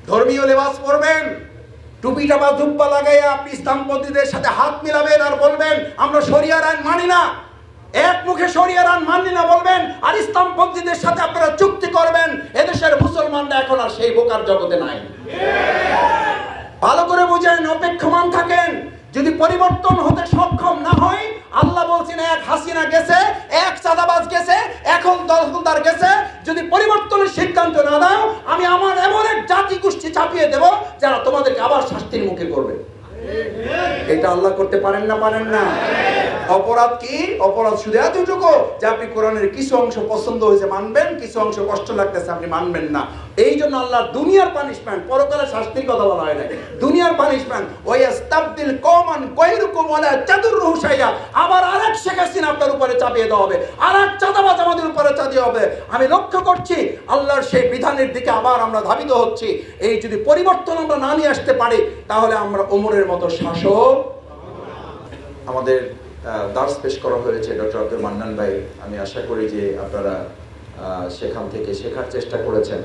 ধর্মীয় লেবাস পরবেন, টুপিটা বা জুব্বা লাগাইয়া আপনি ইসলামপন্থীদের সাথে হাত মিলাবেন আর বলবেন আমরা শরিয়ার আইন মানি না, এক মুখে শরিয়ার আইন মানি না বলবেন, আর ইসলামপন্থীদের সাথে আপনারা চুক্তি করবেন। এদেশের মুসলমানরা এখন আর সেই বোকার জগতে নাই। ভালো করে বুঝেন, অপেক্ষমান থাকেন। যদি পরিবর্তন হতে সক্ষম না হয়, আল্লাহ বলছেন এক হাসিনা গেছে, এক চাঁদাবাজ গেছে, এখন দখলদার গেছে, যদি পরিবর্তনের সিদ্ধান্ত না দাও, আমি আমার এমন এক জাতি গোষ্ঠী চাপিয়ে দেব যারা তোমাদেরকে আবার শাস্তির মুখে করবে। এটা আল্লাহ করতে পারেন না? পারেন না। অপরাধ কি? অপরাধ শুধু এতটুকু যে আপনি কোরআনের কিছু অংশ পছন্দ হয়েছে মানবেন, কিছু অংশ কষ্ট লাগতেছে আপনি মানবেন না। এই জন্য আল্লাহ দুনিয়ার পানিশমেন্ট, পরকালে শাস্তির কথা বলা হয় না, দুনিয়ার পানিশমেন্ট। ওয়াস্তাবদিল কওমান গায়রুকুম ওয়ালা তাদুররুহু শাইআ, আবার আরেক শেখ হাসিনা আপনার উপরে চাপিয়ে দেওয়া হবে, আরেক চাঁদাবাজ আমাদের উপরে চাপিয়ে হবে। আমি লক্ষ্য করছি আল্লাহর সেই বিধানের দিকে আবার আমরা ধাবিত হচ্ছি। এই যদি পরিবর্তন আমরা না নিয়ে আসতে পারি, তাহলে আমরা ওমরের মতো শাসক। আমাদের দার্স পেশ করা হয়েছে ডক্টর আব্দুল মান্নান ভাই। আমি আশা করি যে আপনারা সেখান থেকে শেখার চেষ্টা করেছেন,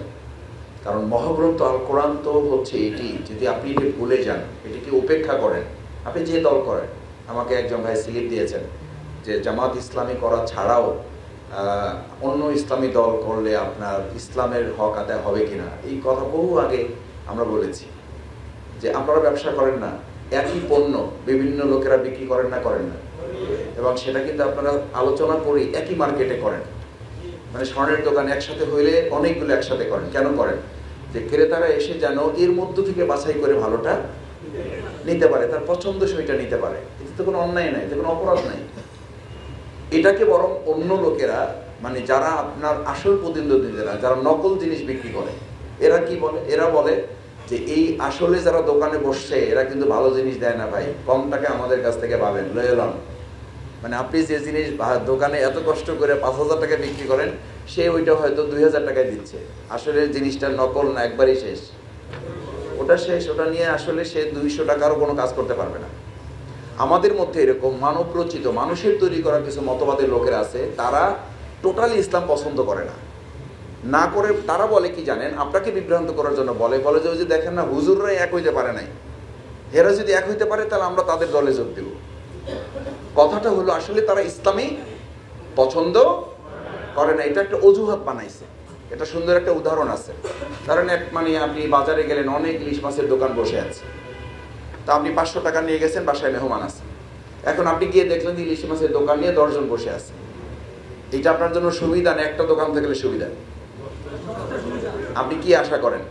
কারণ মহাগ্রন্থ আল কোরআন তো হচ্ছে এটি। যদি আপনি এটি ভুলে যান, এটিকে উপেক্ষা করেন, আপনি যে দল করেন, আমাকে একজন ভাই স্লিপ দিয়েছেন যে জামাত ইসলামী করা ছাড়াও অন্য ইসলামী দল করলে আপনার ইসলামের হক আদায় হবে কিনা। এই কথা বহু আগে আমরা বলেছি যে আপনারা ব্যবসা করেন না, একই পণ্য বিভিন্ন লোকেরা বিক্রি করেন না? করেন না। এবং সেটা কিন্তু আপনারা আলোচনা করি একই মার্কেটে করেন, মানে স্বর্ণের দোকান একসাথে হইলে অনেকগুলো একসাথে করেন। কেন করেন? যে ক্রেতারা এসে যেন এর মধ্য থেকে বাছাই করে ভালোটা নিতে পারে, তার পছন্দ সেটা নিতে পারে। এতে তো কোনো অন্যায় নাই, এতে কোনো অপরাধ নাই। এটাকে বরং অন্য লোকেরা, মানে যারা আপনার আসল প্রতিদ্বন্দ্বীরা, যারা নকল জিনিস বিক্রি করে, এরা কি বলে? এরা বলে যে এই আসলে যারা দোকানে বসছে এরা কিন্তু ভালো জিনিস দেয় না ভাই, কম টাকা আমাদের কাছ থেকে পাবেন, লয়ে এলাম। মানে আপনি যে জিনিস দোকানে এত কষ্ট করে 5,000 টাকা বিক্রি করেন, সে ওইটা হয়তো 2,000 টাকায় দিচ্ছে। আসলে জিনিসটা নকল না, একবারই শেষ, ওটা শেষ। ওটা নিয়ে আসলে সে 200 টাকারও কোনো কাজ করতে পারবে না। আমাদের মধ্যে এরকম মানব রচিত, মানুষের তৈরি করা কিছু মতবাদের লোকেরা আছে, তারা টোটালি ইসলাম পছন্দ করে না। না করে তারা বলে কি জানেন, আপনাকে বিভ্রান্ত করার জন্য বলে যে ওই যে দেখেন না, হুজুররা এক হইতে পারে নাই, এরা যদি এক হইতে পারে তাহলে আমরা তাদের দলে যোগ দেব। কথাটা হলো আসলে তারা ইসলামী পছন্দ করে না, এটা একটা অজুহাত বানাইছে। এটা সুন্দর একটা উদাহরণ আছে। কারণ মানে আপনি বাজারে গেলেন, অনেক ইলিশ মাছের দোকান বসে আছে, তা আপনি 500 টাকা নিয়ে গেছেন, বাসায় মেহমান আছে। এখন আপনি গিয়ে দেখলেন যে ইলিশ মাছের দোকান নিয়ে 10 জন বসে আছে। এটা আপনার জন্য সুবিধা না একটা দোকান থাকলে সুবিধা? আপনি কি আশা করেন?